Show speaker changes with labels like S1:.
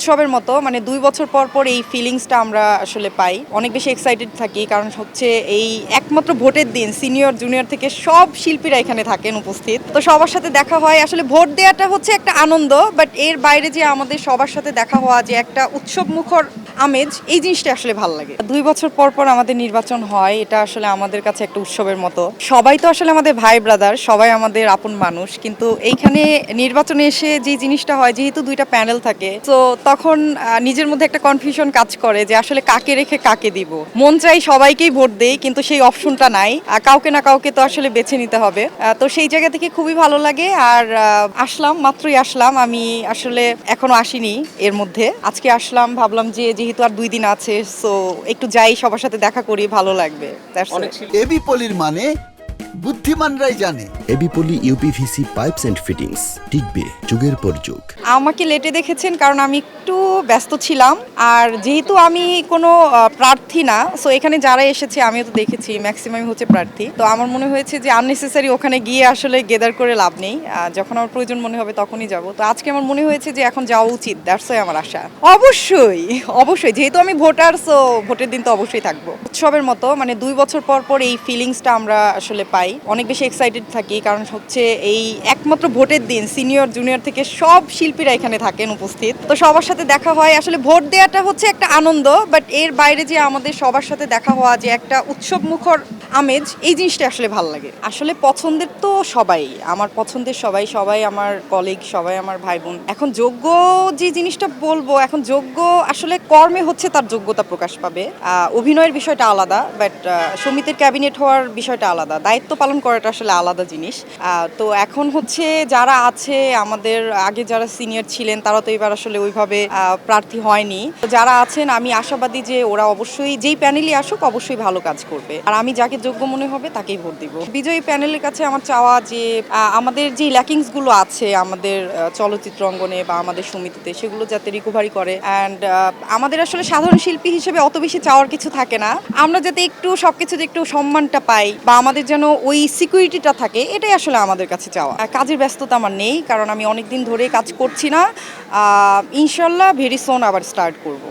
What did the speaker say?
S1: উৎসবের মতো মানে ২ বছর পর পর এই ফিলিংসটা আমরা আসলে পাই। অনেক বেশি এক্সাইটেড থাকি কারণ হচ্ছে এই একমাত্র ভোটের দিন সিনিয়র জুনিয়র থেকে সব শিল্পীরা এখানে থাকেন উপস্থিত। তো সবার সাথে দেখা হয়। আসলে ভোট দেওয়াটা হচ্ছে একটা আনন্দ, বাট এর বাইরে যে আমাদের সবার সাথে দেখা হওয়া যে একটা উৎসবমুখর আমেজ, এই জিনিসটা আসলে ভালো লাগে। ২ বছর পর পর আমাদের নির্বাচন হয়, এটা আসলে আমাদের কাছে একটা উৎসবের মতো। সবাই তো আসলে আমাদের ভাই ব্রাদার, সবাই আমাদের আপন মানুষ, কিন্তু এইখানে নির্বাচনে এসে যে জিনিসটা হয়, যেহেতু ২টা প্যানেল থাকে, তো তখন নিজের মধ্যে একটা কনফিউশন কাজ করে যে আসলে কাকে রেখে কাকে দিব। মন চাই সবাইকেই ভোট দেই, কিন্তু সেই অপশনটা নাই। কাউকে না কাউকে তো আসলে বেছে নিতে হবে। তো সেই জায়গা থেকে খুবই ভালো লাগে। আর মাত্রই আসলাম, আমি আসলে এখনো আসিনি এর মধ্যে। আজকে আসলাম, ভাবলাম যে যেহেতু আর ২ দিন আছে, সো একটু যাই, সবার সাথে দেখা করি, ভালো লাগবে।
S2: এবি পলির মানে বুদ্ধিমানরাই জানে।
S3: AB poly UPVC pipes and fittings, টিকবে যুগের পর যুগ।
S1: আমাকে লেটে দেখেছেন কারণ আমি একটু ব্যস্ত ছিলাম, আর যেহেতু আমি কোনো প্রার্থী না, সো এখানে যারা এসেছে আমিও তো দেখেছি ম্যাক্সিমাম হচ্ছে প্রার্থী। তো আমার মনে হয়েছে যে আননেসেসারি ওখানে গিয়ে আসলে গেদার করে লাভ নেই। যখন আমার প্রয়োজন মনে হবে তখনই যাব। তো আজকে আমার মনে হয়েছে যে এখন যাওয়া উচিত, দ্যাটস ওয়াই আমার আশা। অবশ্যই অবশ্যই, যেহেতু আমি ভোটার, সো ভোটের দিন তো অবশ্যই থাকবো। উৎসবের মতো মানে ২ বছর পর পর এই ফিলিংসটা আমরা আসলে পাই। অনেক বেশি এক্সাইটেড থাকি কারণ হচ্ছে এই একমাত্র ভোটের দিন সিনিয়র জুনিয়র থেকে সব শিল্পীরা এখানে থাকেন উপস্থিত। তো সবার সাথে দেখা হয়। আসলে ভোট দেওয়াটা হচ্ছে একটা আনন্দ, বাট এর বাইরে যে আমাদের সবার সাথে দেখা হওয়া যে একটা উৎসবমুখর আমেজ, এই জিনিসটা আসলে ভালো লাগে। আসলে পছন্দের তো সবাই, আমার পছন্দের সবাই, সবাই আমার কলিগ, সবাই আমার ভাই বোন। এখন যোগ্য যে জিনিসটা বলবো, এখন যোগ্য আসলে কর্মে হচ্ছে তার যোগ্যতা প্রকাশ পাবে। অভিনয়ের বিষয়টা আলাদা, বাট সমিতির ক্যাবিনেট হওয়ার বিষয়টা আলাদা, দায়িত্ব পালন করাটা আসলে আলাদা জিনিস। তো এখন হচ্ছে যারা আছে আমাদের আগে যারা সিনিয়র ছিলেন, তারা তো এবার আসলে ওইভাবে প্রার্থী হয়নি। তো যারা আছেন আমি আশাবাদী যে ওরা অবশ্যই যেই প্যানেলই আসুক অবশ্যই ভালো কাজ করবে, আর আমি যাকে যোগ্য মনে হবে তাকেই ভোট দিব। বিজয়ী প্যানেলের কাছে আমার চাওয়া যে আমাদের যে ল্যাকিংসগুলো আছে আমাদের চলচ্চিত্র অঙ্গনে বা আমাদের সমিতিতে, সেগুলো যাতে রিকভারি করে। অ্যান্ড আমাদের আসলে সাধারণ শিল্পী হিসেবে অত বেশি চাওয়ার কিছু থাকে না, আমরা যাতে একটু সবকিছুতে একটু সম্মানটা পাই বা আমাদের যেন ওই সিকিউরিটিটা থাকে, এটাই আসলে আমাদের কাছে চাওয়া। কাজের ব্যস্ততা আমার নেই, কারণ আমি অনেকদিন ধরে কাজ করছি না। ইনশাল্লাহ ভেরি সোন আবার স্টার্ট করব।